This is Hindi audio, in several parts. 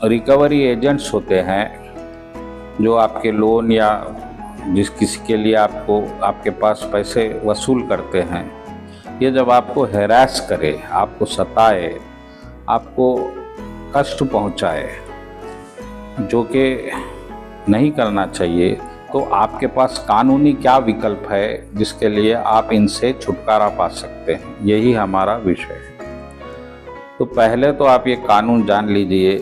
रिकवरी एजेंट्स होते हैं जो आपके लोन या जिस किसी के लिए आपके पास पैसे वसूल करते हैं, ये जब आपको हैरास करे, आपको सताए, आपको कष्ट पहुंचाए, जो कि नहीं करना चाहिए, तो आपके पास कानूनी क्या विकल्प है जिसके लिए आप इनसे छुटकारा पा सकते हैं, यही हमारा विषय है। तो पहले तो आप ये कानून जान लीजिए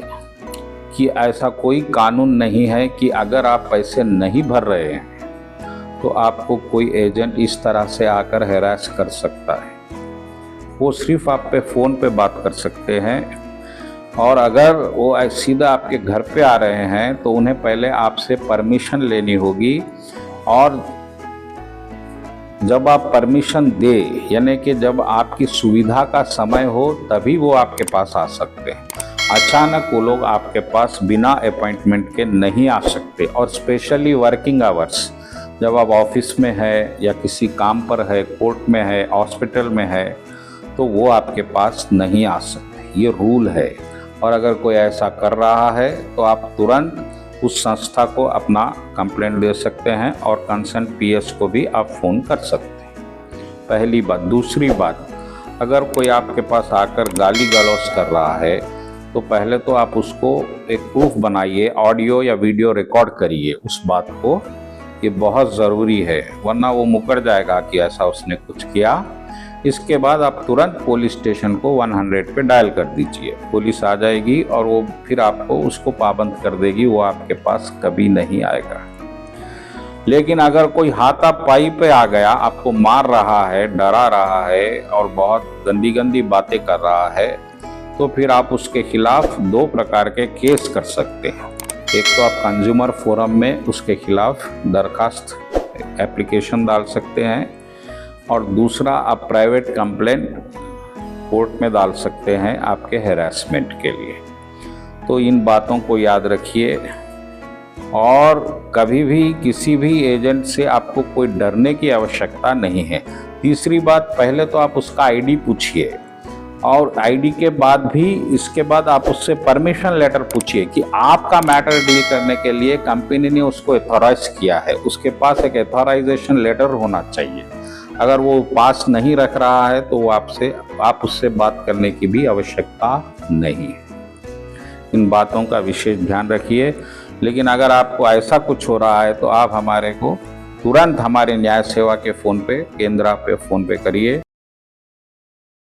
कि ऐसा कोई कानून नहीं है कि अगर आप पैसे नहीं भर रहे हैं तो आपको कोई एजेंट इस तरह से आकर हैरास कर सकता है। वो सिर्फ आप पे फ़ोन पे बात कर सकते हैं, और अगर वो सीधा आपके घर पे आ रहे हैं तो उन्हें पहले आपसे परमिशन लेनी होगी, और जब आप परमिशन दे, यानी कि जब आपकी सुविधा का समय हो, तभी वो आपके पास आ सकते हैं। अचानक वो लोग आपके पास बिना अपॉइंटमेंट के नहीं आ सकते। और स्पेशली वर्किंग आवर्स, जब आप ऑफिस में है या किसी काम पर है, कोर्ट में है, हॉस्पिटल में है, तो वो आपके पास नहीं आ सकते, ये रूल है। और अगर कोई ऐसा कर रहा है तो आप तुरंत उस संस्था को अपना कंप्लेंट दे सकते हैं, और कंसर्न पीएस को भी आप फ़ोन कर सकते हैं। पहली बात। दूसरी बात, अगर कोई आपके पास आकर गाली गलौज कर रहा है तो पहले तो आप उसको एक प्रूफ बनाइए, ऑडियो या वीडियो रिकॉर्ड करिए उस बात को, ये बहुत ज़रूरी है, वरना वो मुकर जाएगा कि ऐसा उसने कुछ किया। इसके बाद आप तुरंत पुलिस स्टेशन को 100 पे डायल कर दीजिए, पुलिस आ जाएगी और वो फिर आपको उसको पाबंद कर देगी, वो आपके पास कभी नहीं आएगा। लेकिन अगर कोई हाथापाई पे आ गया, आपको मार रहा है, डरा रहा है और बहुत गंदी गंदी बातें कर रहा है, तो फिर आप उसके खिलाफ 2 प्रकार के केस कर सकते हैं। एक तो आप कंज्यूमर फोरम में उसके खिलाफ दरखास्त एप्लीकेशन डाल सकते हैं, और दूसरा आप प्राइवेट कंप्लेंट कोर्ट में डाल सकते हैं आपके हैरेसमेंट के लिए। तो इन बातों को याद रखिए, और कभी भी किसी भी एजेंट से आपको कोई डरने की आवश्यकता नहीं है। तीसरी बात, पहले तो आप उसका आईडी पूछिए, और आईडी के बाद भी इसके बाद आप उससे परमिशन लेटर पूछिए कि आपका मैटर डील करने के लिए कंपनी ने उसको एथॉराइज किया है, उसके पास एक एथॉराइजेशन लेटर होना चाहिए। अगर वो पास नहीं रख रहा है तो वो आप उससे बात करने की भी आवश्यकता नहीं है। इन बातों का विशेष ध्यान रखिए। लेकिन अगर आपको ऐसा कुछ हो रहा है तो आप हमारे को तुरंत हमारे न्याय सेवा के फ़ोन पे, केंद्र पे फ़ोन पे करिए।